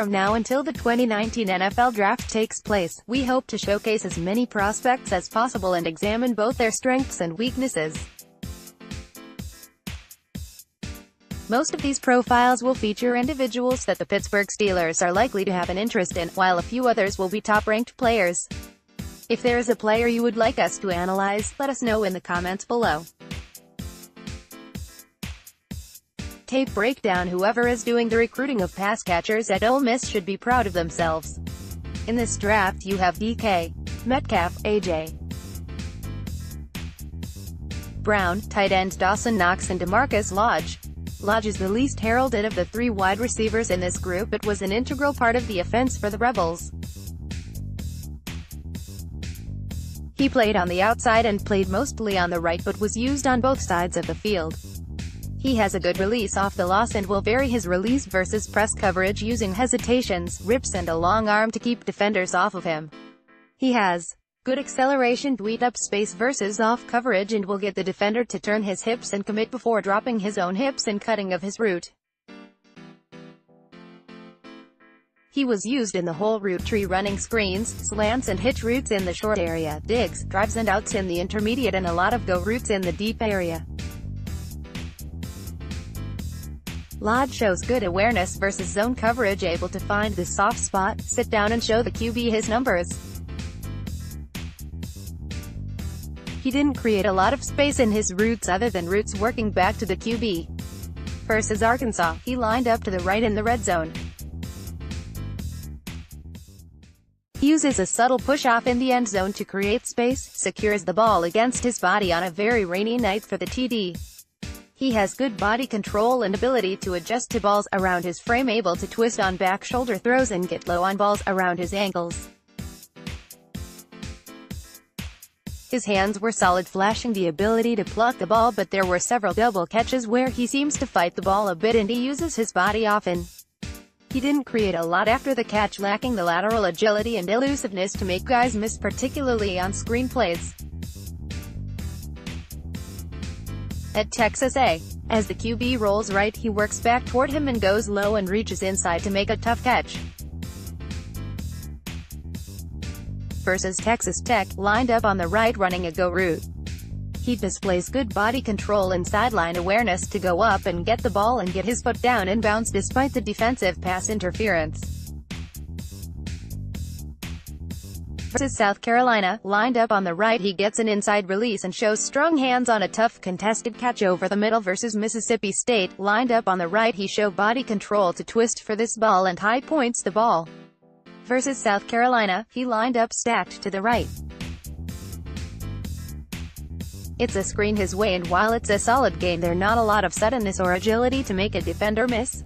from now until the 2019 NFL Draft takes place, we hope to showcase as many prospects as possible and examine both their strengths and weaknesses. Most of these profiles will feature individuals that the Pittsburgh Steelers are likely to have an interest in, while a few others will be top-ranked players. If there is a player you would like us to analyze, let us know in the comments below. Tape breakdown: whoever is doing the recruiting of pass catchers at Ole Miss should be proud of themselves. In this draft you have DK Metcalf, A.J. Brown, tight ends Dawson Knox and DaMarkus Lodge. Lodge is the least heralded of the three wide receivers in this group, but was an integral part of the offense for the Rebels. He played on the outside and played mostly on the right, but was used on both sides of the field. He has a good release off the loss and will vary his release versus press coverage using hesitations, rips and a long arm to keep defenders off of him. He has good acceleration to eat up space versus off coverage and will get the defender to turn his hips and commit before dropping his own hips and cutting of his route. He was used in the whole route tree, running screens, slants and hitch routes in the short area, digs, drives and outs in the intermediate, and a lot of go routes in the deep area. Lodge shows good awareness versus zone coverage, able to find the soft spot, sit down and show the QB his numbers. He didn't create a lot of space in his routes other than routes working back to the QB. Versus Arkansas, he lined up to the right in the red zone. He uses a subtle push-off in the end zone to create space, secures the ball against his body on a very rainy night for the TD. He has good body control and ability to adjust to balls around his frame, able to twist on back shoulder throws and get low on balls around his ankles. His hands were solid, flashing the ability to pluck the ball, but there were several double catches where he seems to fight the ball a bit and he uses his body often. He didn't create a lot after the catch, lacking the lateral agility and elusiveness to make guys miss, particularly on screen plays. At Texas A, as the QB rolls right, he works back toward him and goes low and reaches inside to make a tough catch. Versus Texas Tech, lined up on the right running a go route. He displays good body control and sideline awareness to go up and get the ball and get his foot down and bounce despite the defensive pass interference. Versus South Carolina, lined up on the right, he gets an inside release and shows strong hands on a tough contested catch over the middle. Versus Mississippi State, lined up on the right, he showed body control to twist for this ball and high points the ball. Versus South Carolina, he lined up stacked to the right. It's a screen his way, and while it's a solid game, there's not a lot of suddenness or agility to make a defender miss.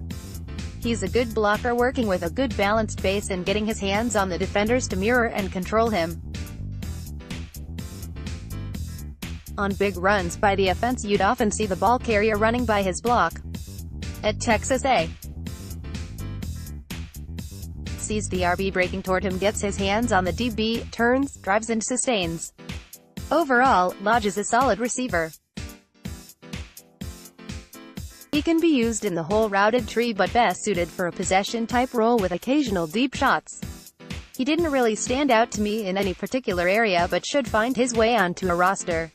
He's a good blocker, working with a good balanced base and getting his hands on the defenders to mirror and control him. On big runs by the offense, you'd often see the ball carrier running by his block. At Texas A, sees the RB breaking toward him, gets his hands on the DB, turns, drives and sustains. Overall, Lodge is a solid receiver. He can be used in the whole routed tree, but best suited for a possession-type role with occasional deep shots. He didn't really stand out to me in any particular area, but should find his way onto a roster.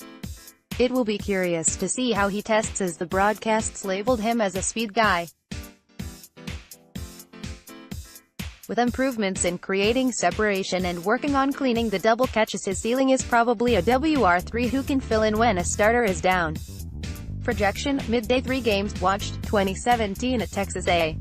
It will be curious to see how he tests, as the broadcasts labeled him as a speed guy. With improvements in creating separation and working on cleaning the double catches, his ceiling is probably a WR3 who can fill in when a starter is down. Projection: midday 3 games watched, 2017 at Texas A.